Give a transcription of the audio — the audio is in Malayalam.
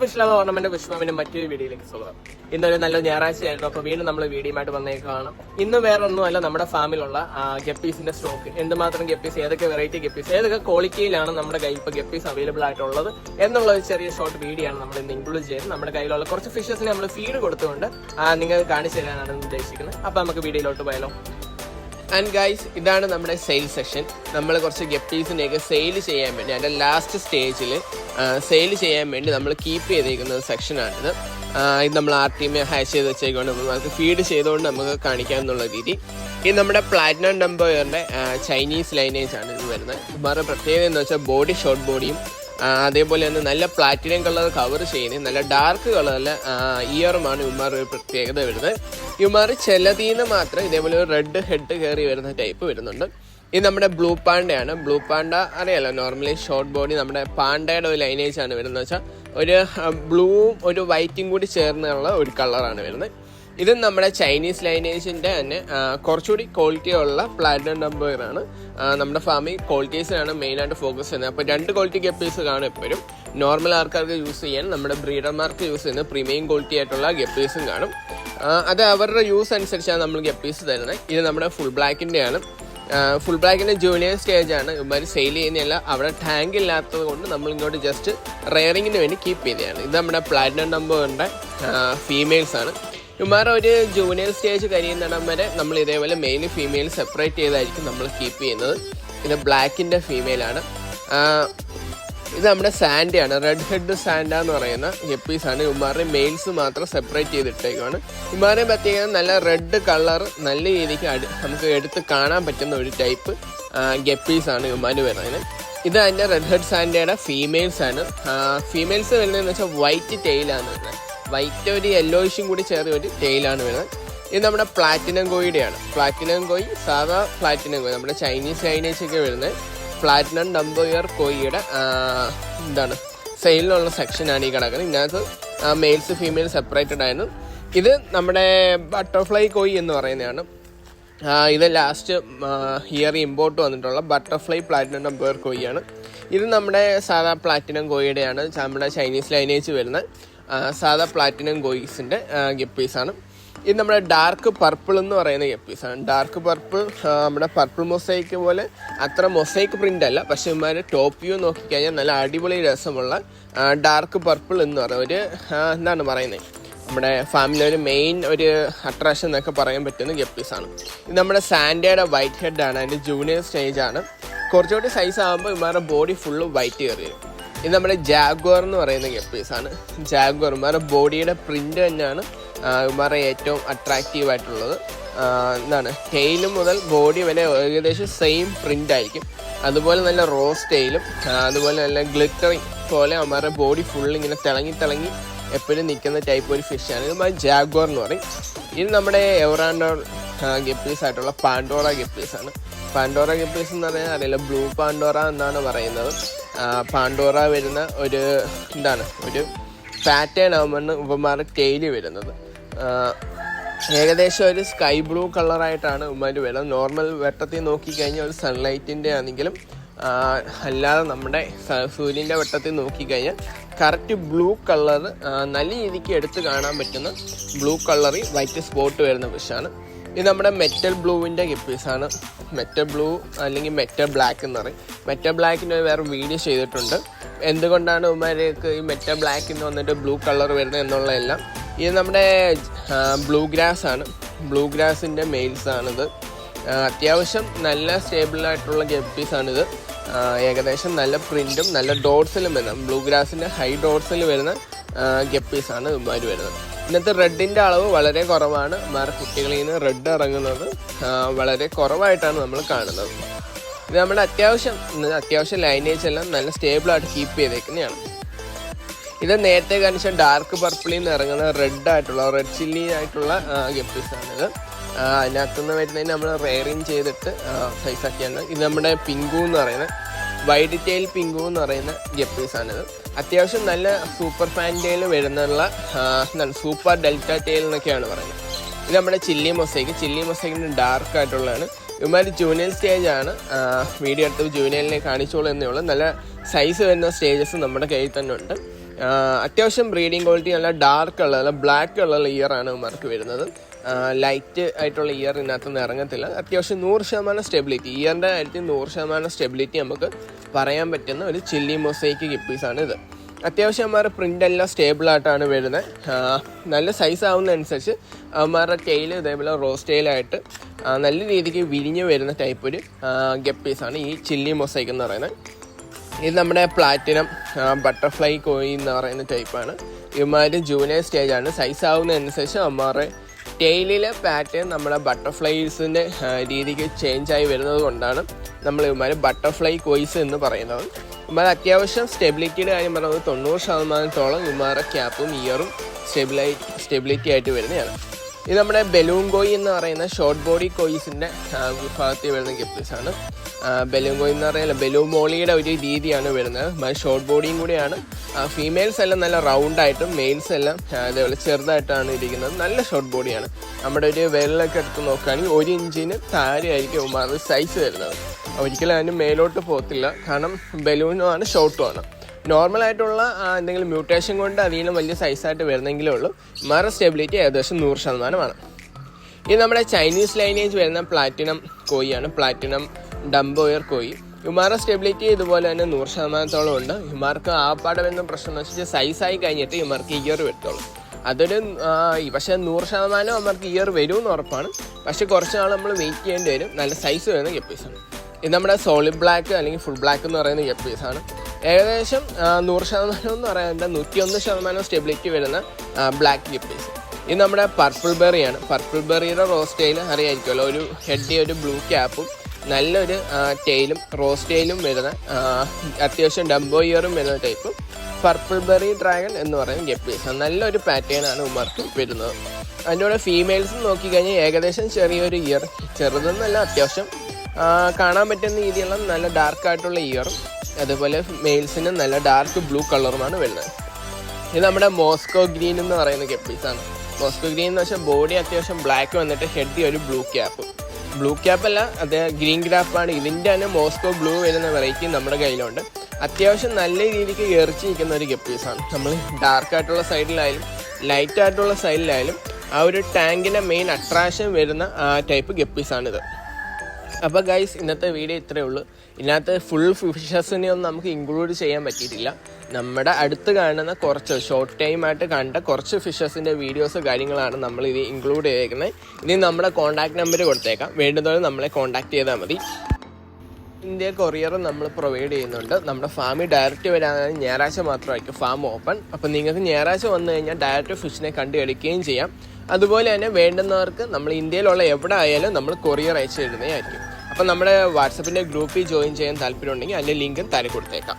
ഫിഷിലുള്ള ഓർണമെന്റ് പുഷ്പമിന്റെ മറ്റൊരു വീഡിയോയിലേക്ക് സ്വാഗതം. ഇന്നൊരു നല്ല ഞായറാഴ്ചയായിരുന്നു. അപ്പൊ വീണ്ടും നമ്മൾ വീഡിയോയുമായിട്ട് വന്നേക്കാണ്. ഇന്ന് വേറെ ഒന്നുമല്ല, നമ്മുടെ ഫാമിലുള്ള ഗപ്പീസിന്റെ സ്റ്റോക്ക്, എന്തുമാത്രം ഗപ്പീസ്, ഏതൊക്കെ വെറൈറ്റി ഗപ്പീസ്, ഏതൊക്കെ ക്വാളിറ്റിയിലാണ് നമ്മുടെ കയ്യിൽ ഇപ്പൊ ഗപ്പീസ് അവൈലബിൾ ആയിട്ടുള്ളത് എന്നുള്ള ഒരു ചെറിയ ഷോർട്ട് വീഡിയോ ആണ് നമ്മൾ ഇന്ന് ഇൻക്ലൂഡ് ചെയ്യുന്നത്. നമ്മുടെ കയ്യിലുള്ള കുറച്ച് ഫിഷസിനെ നമ്മൾ ഫീഡ് കൊടുത്തുകൊണ്ട് നിങ്ങൾക്ക് കാണിച്ചു തരാനാണ് ഉദ്ദേശിക്കുന്നത്. അപ്പൊ നമുക്ക് വീഡിയോയിലോട്ട് പോയാലോ. ആൻഡ് ഗൈസ്, ഇതാണ് നമ്മുടെ സെയിൽ സെക്ഷൻ. നമ്മൾ കുറച്ച് ഗപ്പീസിനെയൊക്കെ സെയിൽ ചെയ്യാൻ വേണ്ടി, അതിൻ്റെ ലാസ്റ്റ് സ്റ്റേജിൽ സെയിൽ ചെയ്യാൻ വേണ്ടി നമ്മൾ കീപ്പ് ചെയ്തേക്കുന്ന സെക്ഷനാണിത്. ഇത് നമ്മൾ ആർട്ടിമെ ഹാഷ് ചെയ്ത് വെച്ചേക്കൊണ്ട് നമുക്ക് ഫീഡ് ചെയ്തുകൊണ്ട് നമുക്ക് കാണിക്കാമെന്നുള്ള രീതി. ഇത് നമ്മുടെ പ്ലാറ്റിനം നമ്പറിൻ്റെ ചൈനീസ് ലൈനേജ് ആണ് ഇത് വരുന്നത്. വേറെ പ്രത്യേകത എന്ന് വെച്ചാൽ ബോഡി ഷോർട്ട് ബോഡിയും അതേപോലെ തന്നെ നല്ല പ്ലാറ്റിനം കളർ കവർ ചെയ്യുന്നത്, നല്ല ഡാർക്ക് കളറിൽ ഇയറുമാണ് ഇവന്മാർ ഒരു പ്രത്യേകത വരുന്നത്. ഇവന്മാർ ചിലതീന്ന് മാത്രം ഇതേപോലെ ഒരു റെഡ് ഹെഡ് കയറി വരുന്ന ടൈപ്പ് വരുന്നുണ്ട്. ഇത് നമ്മുടെ ബ്ലൂ പാണ്ടയാണ്. ബ്ലൂ പാണ്ട അറിയാലോ, നോർമലി ഷോർട്ട് ബോഡി നമ്മുടെ പാണ്ടയുടെ ഒരു ലൈനേജ് ആണ് വരുന്നത്. വെച്ചാൽ ഒരു ബ്ലൂവും ഒരു വൈറ്റും കൂടി ചേർന്നുള്ള ഒരു കളറാണ് വരുന്നത്. ഇത് നമ്മുടെ ചൈനീസ് ലൈനേജിൻ്റെ തന്നെ കുറച്ചുകൂടി ക്വാളിറ്റി ഉള്ള പ്ലാറ്റിനം നമ്പറാണ്. നമ്മുടെ ഫാമിൽ ക്വാളിറ്റീസിനാണ് മെയിനായിട്ട് ഫോക്കസ് ചെയ്യുന്നത്. അപ്പോൾ 2 ക്വാളിറ്റി ഗപ്പീസ് കാണും എപ്പോഴും. നോർമൽ ആൾക്കാർക്ക് യൂസ് ചെയ്യാൻ, നമ്മുടെ ബ്രീഡർമാർക്ക് യൂസ് ചെയ്യുന്ന പ്രീമിയം ക്വാളിറ്റി ആയിട്ടുള്ള ഗപ്പീസും കാണും. അത് അവരുടെ യൂസ് അനുസരിച്ചാണ് നമ്മൾ ഗപ്പീസ് തരുന്നത്. ഇത് നമ്മുടെ ഫുൾ ബ്ലാക്കിൻ്റെയാണ്. ഫുൾ ബ്ലാക്കിൻ്റെ ജൂനിയർ സ്റ്റേജാണ്. ഇവന്മാർ സെയിൽ ചെയ്യുന്നതല്ല, അവിടെ ടാങ്ക് ഇല്ലാത്തത് കൊണ്ട് നമ്മൾ ഇങ്ങോട്ട് ജസ്റ്റ് റെയറിങ്ങിന് വേണ്ടി കീപ്പ് ചെയ്തതാണ്. ഇത് നമ്മുടെ പ്ലാറ്റിനം നമ്പറിൻ്റെ ഫീമെയിൽസാണ്. ഇവന്മാർ ഒരു ജൂനിയർ സ്റ്റേജ് കഴിയുന്നിടം വരെ നമ്മൾ ഇതേപോലെ മെയിൽ ഫീമെയിൽ സെപ്പറേറ്റ് ചെയ്തായിരിക്കും നമ്മൾ കീപ്പ് ചെയ്യുന്നത്. ഇത് ബ്ലാക്കിൻ്റെ ഫീമെയിലാണ്. ഇത് നമ്മുടെ സാൻഡയാണ്, റെഡ് ഹെഡ് സാൻഡ എന്ന് പറയുന്ന ഗപ്പീസാണ്. ഇവന്മാരുടെ മെയിൽസ് മാത്രം സെപ്പറേറ്റ് ചെയ്തിട്ടേക്കാണ്. ഇവന്മാരെ പ്രത്യേകം നല്ല റെഡ് കളർ നല്ല രീതിക്ക് നമുക്ക് എടുത്ത് കാണാൻ പറ്റുന്ന ഒരു ടൈപ്പ് ഗപ്പീസാണ് ഇവന്മാർ വരുന്നത്. ഇത് അതിൻ്റെ റെഡ് ഹെഡ് സാൻഡയുടെ ഫീമെയിൽസാണ്. ഫീമെയിൽസ് വരുന്നതെന്ന് വെച്ചാൽ വൈറ്റ് ടെയിലാണ് വരുന്നത്. വൈറ്റ് ഒരു യെല്ലോയിഷും കൂടി ചേർന്ന ഒരു ടെയിലാണ് വരുന്നത്. ഇത് നമ്മുടെ പ്ലാറ്റിനം കോയിയുടെയാണ്. പ്ലാറ്റിനം കോയി സാധാ പ്ലാറ്റിനം കോയി, നമ്മുടെ ചൈനീസ് ലൈനേജൊക്കെ വരുന്നത് പ്ലാറ്റിനം നമ്പർ കോയിയുടെ സെയിലിനുള്ള സെക്ഷനാണ് ഈ കിടക്കുന്നത്. ഇതിനകത്ത് മെയിൽസ് ഫീമെയിൽ സെപ്പറേറ്റഡ് ആയിരുന്നു. ഇത് നമ്മുടെ ബട്ടർഫ്ലൈ കോയി എന്ന് പറയുന്നതാണ്. ഇത് ലാസ്റ്റ് ഇയർ ഇമ്പോർട്ട് വന്നിട്ടുള്ള ബട്ടർഫ്ലൈ പ്ലാറ്റിനം നമ്പർ കോയിയാണ്. ഇത് നമ്മുടെ സാധാ പ്ലാറ്റിനം കോയിയുടെയാണ്. നമ്മുടെ ചൈനീസ് ലൈനേജ് വരുന്ന സാധാ പ്ലാറ്റിനം കോയിസിൻ്റെ ഗപ്പീസാണ്. ഇത് നമ്മുടെ ഡാർക്ക് പർപ്പിൾ എന്ന് പറയുന്ന ഗപ്പീസാണ്. ഡാർക്ക് പർപ്പിൾ നമ്മുടെ പർപ്പിൾ മൊസൈക്ക് പോലെ അത്ര മൊസൈക്ക് പ്രിൻ്റ് അല്ല, പക്ഷെ ഇവന്മാർ ടോപ്പ് വ്യൂ നോക്കിക്കഴിഞ്ഞാൽ നല്ല അടിപൊളി രസമുള്ള ഡാർക്ക് പർപ്പിൾ എന്ന് പറയുന്ന ഒരു എന്താണ് പറയുന്നത്, നമ്മുടെ ഫാമിലി ഒരു മെയിൻ ഒരു അട്രാക്ഷൻ എന്നൊക്കെ പറയാൻ പറ്റുന്ന ഗപ്പീസാണ്. ഇത് നമ്മുടെ സാൻഡയുടെ വൈറ്റ് ഹെഡാണ്, അതിൻ്റെ ജൂനിയർ സ്റ്റേജാണ്. കുറച്ചുകൂടി സൈസ് ആകുമ്പോൾ ഇവന്മാരുടെ ബോഡി ഫുള്ള് വൈറ്റ് കയറി വരും. ഇത് നമ്മുടെ ജാഗ്വർ എന്ന് പറയുന്ന ഗപ്പീസാണ്. ജാഗ്വർ ഇവന്മാരുടെ ബോഡിയുടെ പ്രിൻ്റ് തന്നെയാണ് ഇവന്മാരുടെ ഏറ്റവും അട്രാക്റ്റീവ് ആയിട്ടുള്ളത്. ടെയിലും മുതൽ ബോഡി വരെ ഏകദേശം സെയിം പ്രിൻ്റ് ആയിരിക്കും. അതുപോലെ നല്ല റോസ് ടെയിലും അതുപോലെ നല്ല ഗ്ലിറ്ററിങ് പോലെ അവന്മാരുടെ ബോഡി ഫുൾ ഇങ്ങനെ തിളങ്ങി എപ്പോഴും നിൽക്കുന്ന ടൈപ്പ് ഒരു ഫിഷാണ്. ഇത് ജാഗ്വർ എന്ന് പറയും. ഇത് നമ്മുടെ എവറാൻഡോർ ഗപ്പീസ് ആയിട്ടുള്ള പാൻഡോറ ഗപ്പീസാണ്. പാൻഡോറ ഗപ്പീസ് എന്ന് പറഞ്ഞാൽ അറിയില്ല, ബ്ലൂ പാൻഡോറ എന്നാണ് പറയുന്നത്. പാൻഡോറ വരുന്ന ഒരു ഒരു പാറ്റേൺ ആകുമ്പോഴാണ് ഇവന്മാരുടെ ടെയില് വരുന്നത്. ഏകദേശം ഒരു സ്കൈ ബ്ലൂ കളറായിട്ടാണ് ഇവന്മാർ വരുന്നത്. നോർമൽ വെട്ടത്തിൽ നോക്കിക്കഴിഞ്ഞാൽ ഒരു സൺലൈറ്റിൻ്റെ ആണെങ്കിലും അല്ലാതെ നമ്മുടെ സൂര്യൻ്റെ വെട്ടത്തിൽ നോക്കിക്കഴിഞ്ഞാൽ കറക്റ്റ് ബ്ലൂ കളർ നല്ല രീതിക്ക് എടുത്ത് കാണാൻ പറ്റുന്ന ബ്ലൂ കളറിൽ വൈറ്റ് സ്പോട്ട് വരുന്ന ഫിഷാണ്. ഇത് നമ്മുടെ മെറ്റൽ ബ്ലൂവിൻ്റെ ഗപ്പീസാണ്. മെറ്റൽ ബ്ലൂ അല്ലെങ്കിൽ മെറ്റൽ ബ്ലാക്ക് എന്ന് പറയും. മെറ്റൽ ബ്ലാക്കിന് വേറെ വീഡിയോ ചെയ്തിട്ടുണ്ട്, എന്തുകൊണ്ടാണ് ഇവന്മാർക്ക് ഈ മെറ്റൽ ബ്ലാക്കിന് വന്നിട്ട് ബ്ലൂ കളർ വരുന്നത് എന്നുള്ളതെല്ലാം. ഇത് നമ്മുടെ ബ്ലൂ ഗ്രാസ് ആണ്. ബ്ലൂ ഗ്രാസിൻ്റെ മെയിൽസാണിത്. അത്യാവശ്യം നല്ല സ്റ്റേബിളായിട്ടുള്ള ഗപ്പീസാണിത്. ഏകദേശം നല്ല പ്രിൻറ്റും നല്ല ഡോട്ട്സിലും വരുന്ന ബ്ലൂ ഗ്രാസിൻ്റെ ഹൈ ഡോട്ട്സിൽ വരുന്ന ഗപ്പീസാണ് ഇവന്മാർ വരുന്നത്. ഇന്നത്തെ റെഡിൻ്റെ അളവ് വളരെ കുറവാണ്. ഇവന്മാരുടെ കുട്ടികളിൽ നിന്ന് റെഡ് ഇറങ്ങുന്നത് വളരെ കുറവായിട്ടാണ് നമ്മൾ കാണുന്നത്. ഇത് നമ്മുടെ അത്യാവശ്യം ലൈനേജ് എല്ലാം നല്ല സ്റ്റേബിളായിട്ട് കീപ്പ് ചെയ്തേക്കുന്നതാണ്. ഇത് നേരത്തെ കാണിച്ച ഡാർക്ക് പർപ്പിളിൽ നിന്ന് ഇറങ്ങുന്ന റെഡ് ചില്ലി ആയിട്ടുള്ള ഗപ്പീസാണിത്. അതിനകത്തുനിന്ന് വരുന്നതിന് നമ്മൾ റെയറിങ് ചെയ്തിട്ട് സൈസാക്കിയാണ്. ഇത് നമ്മുടെ പിങ്കു എന്ന് പറയുന്ന വൈഡ് ടെയിൽ പിങ്കു എന്ന് പറയുന്ന ഗപ്പീസാണിത്. അത്യാവശ്യം നല്ല സൂപ്പർ ഫാൻ ടെയിൽ വരുന്നുള്ള സൂപ്പർ ഡെൽറ്റ ടെയിൽ എന്നൊക്കെയാണ് പറയുന്നത്. ഇത് നമ്മുടെ ചില്ലി മൊസൈക്കിന് ഡാർക്ക് ആയിട്ടുള്ളതാണ്. ഇവന്മാർ ജൂനിയർ സ്റ്റേജാണ്. വീഡിയോ എടുത്ത് ജൂനിയറിനെ കാണിച്ചോളൂ എന്നേ ഉള്ളൂ. നല്ല സൈസ് വരുന്ന സ്റ്റേജസ് നമ്മുടെ കയ്യിൽ തന്നെ ഉണ്ട്. അത്യാവശ്യം ബ്രീഡിംഗ് ക്വാളിറ്റി നല്ല ഡാർക്ക് കളർ ബ്ലാക്ക് കളറുള്ള ഇയറാണ് ഇവർക്ക് വരുന്നത്. ലൈറ്റ് ആയിട്ടുള്ള ഇയർ ഇതിനകത്തൊന്നും ഇറങ്ങത്തില്ല. അത്യാവശ്യം 100% സ്റ്റെബിലിറ്റി, ഇയറിൻ്റെ കാര്യത്തിൽ 100% സ്റ്റെബിലിറ്റി നമുക്ക് പറയാൻ പറ്റുന്ന ഒരു ചില്ലി മൊസൈക്ക് ഗപ്പീസാണ് ഇത്. അത്യാവശ്യം അവന്മാരുടെ പ്രിൻ്റ് എല്ലാം സ്റ്റേബിളായിട്ടാണ് വരുന്നത്. നല്ല സൈസ് ആവുന്നതനുസരിച്ച് അവന്മാരുടെ ടെയിൽ ഇതേപോലെ റോസ് ടെയിലായിട്ട് നല്ല രീതിക്ക് വിരിഞ്ഞ് വരുന്ന ടൈപ്പ് ഒരു ഗപ്പീസാണ് ഈ ചില്ലി മൊസൈക്ക് എന്ന് പറയുന്നത്. ഇത് നമ്മുടെ പ്ലാറ്റിനം ബട്ടർഫ്ലൈ കോയി എന്ന് പറയുന്ന ടൈപ്പാണ്. ഇവന്മാർ ജൂനിയർ സ്റ്റേജാണ്. സൈസ് ആവുന്നതനുസരിച്ച് അവന്മാരുടെ ടെയിലിലെ പാറ്റേൺ നമ്മുടെ ബട്ടർഫ്ലൈസിൻ്റെ രീതിക്ക് ചേഞ്ചായി വരുന്നത് കൊണ്ടാണ് നമ്മൾ ഇവന്മാർ ബട്ടർഫ്ലൈ കോയ്സ് എന്ന് പറയുന്നത്. ഇവന്മാർ അത്യാവശ്യം സ്റ്റെബിലിറ്റിയുടെ കാര്യം പറയുന്നത് 90% ഇവന്മാരുടെ ക്യാപ്പും ഇയറും സ്റ്റെബിലിറ്റി ആയിട്ട് വരുന്നതാണ്. ഇത് നമ്മുടെ ബലൂൺ കോയി എന്ന് പറയുന്ന ഷോർട്ട് ബോഡി കോയിസിൻ്റെ വിഭാഗത്തിൽ വരുന്ന ഗപ്പീസാണ്. ബലൂൺ കോയി എന്ന് പറയുന്നത് ബലൂൺ മോളിയുടെ ഒരു രീതിയാണ് വരുന്നത്. ഷോർട്ട് ബോഡിയും കൂടിയാണ്. ഫീമെയിൽസ് എല്ലാം നല്ല റൗണ്ടായിട്ടും മെയിൽസ് എല്ലാം അതേപോലെ ചെറുതായിട്ടാണ് ഇരിക്കുന്നത്. നല്ല ഷോർട്ട് ബോഡിയാണ്. നമ്മുടെ ഒരു വിരലൊക്കെ എടുത്ത് നോക്കുകയാണെങ്കിൽ 1 ഇഞ്ചിന് താഴെ ആയിരിക്കും ഇവന്മാരുടെ സൈസ് വരുന്നത്. ഒരിക്കലും അതിന് മേലോട്ട് പോകത്തില്ല, കാരണം ബലൂണും ആണ് ഷോർട്ടും ആണ്. നോർമലായിട്ടുള്ള എന്തെങ്കിലും മ്യൂട്ടേഷൻ കൊണ്ട് അതിലും വലിയ സൈസായിട്ട് വരുന്നെങ്കിലേ ഉള്ളൂ. ഇവന്മാരുടെ സ്റ്റെബിലിറ്റി ഏകദേശം 100%. ഇത് നമ്മുടെ ചൈനീസ് ലൈനേജ് വരുന്ന പ്ലാറ്റിനം കോയിയാണ്, പ്ലാറ്റിനം ഡംബോയർ കോയി. ഇവന്മാരുടെ സ്റ്റെബിലിറ്റി ഇതുപോലെ തന്നെ 100% ഉണ്ട്. ഇവന്മാർക്ക് ആപ്പാടെ വരുന്ന പ്രശ്നം എന്ന് വെച്ചാൽ സൈസായി കഴിഞ്ഞിട്ട് ഇവന്മാർക്ക് ഇയർ വരത്തുള്ളൂ. അതൊരു പക്ഷേ 100% അവന്മാർക്ക് ഇയർ വരുമെന്ന് ഉറപ്പാണ്. പക്ഷേ കുറച്ച് നാൾ നമ്മൾ വെയിറ്റ് ചെയ്യേണ്ടി വരും. നല്ല സൈസ് വരുന്ന ഗപ്പീസാണ്. ഇത് നമ്മുടെ സോളിഡ് ബ്ലാക്ക് അല്ലെങ്കിൽ ഫുൾ ബ്ലാക്ക് എന്ന് പറയുന്ന ഗപ്പീസാണ്. ഏകദേശം 100% എന്ന് പറയാൻ 101% സ്റ്റെബിലിറ്റി വരുന്ന ബ്ലാക്ക് ഗപ്പീസ്. ഇത് നമ്മുടെ പർപ്പിൾ ബെറിയാണ്. പർപ്പിൾ ബെറിയുടെ റോസ് ടെയിൽ അറിയായിരിക്കുമല്ലോ, ഒരു ഹെഡ് ഒരു ബ്ലൂ ക്യാപ്പും നല്ലൊരു ടെയിലും റോസ് ടെയിലും വരുന്ന അത്യാവശ്യം ഡംബോ ഇയറും വരുന്ന ടൈപ്പ് പർപ്പിൾ ബെറി ഡ്രാഗൺ എന്ന് പറയുന്ന ഗപ്പീസാണ്. നല്ലൊരു പാറ്റേണാണ് ഇവന്മാർക്ക് വരുന്നത്. അതിൻ്റെ കൂടെ ഫീമെയിൽസ് നോക്കിക്കഴിഞ്ഞാൽ ഏകദേശം ചെറിയൊരു ഇയർ, ചെറുതെന്നല്ല അത്യാവശ്യം കാണാൻ പറ്റുന്ന രീതിയിലുള്ള നല്ല ഡാർക്കായിട്ടുള്ള ഇയറും അതുപോലെ മെയിൽസിന് നല്ല ഡാർക്ക് ബ്ലൂ കളറുമാണ് വരുന്നത്. ഇത് നമ്മുടെ മോസ്കോ ഗ്രീൻ എന്ന് പറയുന്ന ഗപ്പീസാണ്. മോസ്കോ ഗ്രീൻ എന്ന് വെച്ചാൽ ബോഡി അത്യാവശ്യം ബ്ലാക്ക് വന്നിട്ട് ഹെഡ് ഒരു ബ്ലൂ ക്യാപ്പല്ല, അത് ഗ്രീൻ ഗ്രാപ്പാണ്. ഇതിൻ്റെ തന്നെ മോസ്കോ ബ്ലൂ വരുന്ന വെറൈറ്റി നമ്മുടെ കയ്യിലുണ്ട്. അത്യാവശ്യം നല്ല രീതിക്ക് എറിച്ചിരിക്കുന്ന ഒരു ഗപ്പീസാണ്. നമ്മൾ ഡാർക്കായിട്ടുള്ള സൈഡിലായാലും ലൈറ്റായിട്ടുള്ള സൈഡിലായാലും ആ ഒരു ടാങ്കിൻ്റെ മെയിൻ അട്രാക്ഷൻ വരുന്ന ടൈപ്പ് ഗപ്പീസാണിത്. അപ്പോൾ ഗൈസ്, ഇന്നത്തെ വീഡിയോ ഇത്രയേ ഉള്ളൂ. ഇതിനകത്ത് ഫുൾ ഫിഷസിനെ ഒന്നും നമുക്ക് ഇൻക്ലൂഡ് ചെയ്യാൻ പറ്റിയിട്ടില്ല. നമ്മുടെ അടുത്ത് കാണുന്ന കുറച്ച് ഷോർട്ട് ടൈമായിട്ട് കണ്ട കുറച്ച് ഫിഷസിൻ്റെ വീഡിയോസ് കാര്യങ്ങളാണ് നമ്മൾ ഇത് ഇൻക്ലൂഡ് ചെയ്തേക്കുന്നത്. ഇനി നമ്മുടെ കോൺടാക്ട് നമ്പർ കൊടുത്തേക്കാം, വേണ്ടുന്നവർ നമ്മളെ കോൺടാക്ട് ചെയ്താൽ മതി. ഇന്ത്യ കൊറിയർ നമ്മൾ പ്രൊവൈഡ് ചെയ്യുന്നുണ്ട്. നമ്മുടെ ഫാമിൽ ഡയറക്റ്റ് വരാനാണെങ്കിൽ ഞായറാഴ്ച മാത്രമായിരിക്കും ഫാം ഓപ്പൺ. അപ്പോൾ നിങ്ങൾക്ക് ഞായറാഴ്ച വന്നു കഴിഞ്ഞാൽ ഡയറക്റ്റ് ഫിഷിനെ കണ്ടു എടുക്കുകയും ചെയ്യാം. അതുപോലെ തന്നെ വേണ്ടുന്നവർക്ക് നമ്മൾ ഇന്ത്യയിലുള്ള എവിടെ ആയാലും നമ്മൾ കൊറിയർ അയച്ചു തരുന്നതായിരിക്കും. അപ്പോൾ നമ്മുടെ വാട്സപ്പിൻ്റെ ഗ്രൂപ്പിൽ ജോയിൻ ചെയ്യാൻ താല്പര്യമുണ്ടെങ്കിൽ അതിൻ്റെ ലിങ്ക് താഴെ കൊടുത്തേക്കാം.